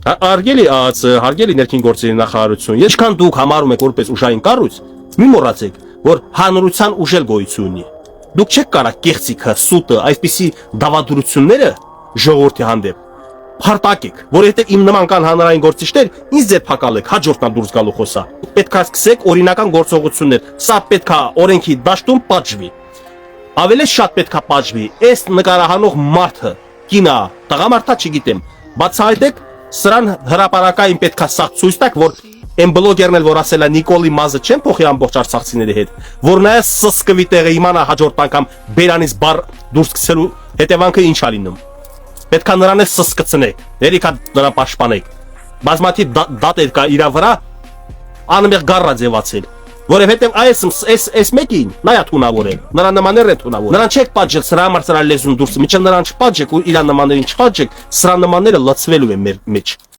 Հարգելի ներքին գործերի նախարարություն, ինչքան դուք համարում եք որպես ուժային կառույց, մի մոռացեք, որ հանրության ուժել գոյություն ունի։ Դուք չեք կարող կեղծիքը, սուտը, այսպիսի դավադրությունները ժողովրդի հանդեպ փարտակեք, որովհետև իմ նման կան հանրային գործիչներ, ինձ ձեր փակալեք, հաջորդն դուրս գալու խոսա։ Պետք է սկսեք օրինական գործողություններ, սա պետք է օրենքի դաշտում պատժվի։ Ավելի շատ պետք է պատժվի, այս նկարահանող մարդը, կինա, տղամարդա չգիտեմ, բացահայտեք, սրան հրապարակային պետք է սա ցույց տաք, որ այն բլոգերն էլ որ ասել է Նիկոլի մազը չեն փոխի ամբողջ արցախցիների հետ, որ նա սսկվի տեղը իմանա հաջորդ անգամ բերանից բար դուրս գցելու հետևանքը ինչ է լինում։ Պետք է նրան էլ սսկցնեք, երիքա նրան պաշտպանեք։ Բազմաթիվ դատեր կա իր վրա անմեղ գառա ձևացել, որովհետև այս մեկին նայա թունավորել, նրան նմաններ են թունավոր։ Նրան չեք պատժել, սրա համար սրա լեզուն դուրս, միջը նրան չպատժեք ու իր նմաններին չպատժեք, սրա նմանները լցվելու են մեր մեջ։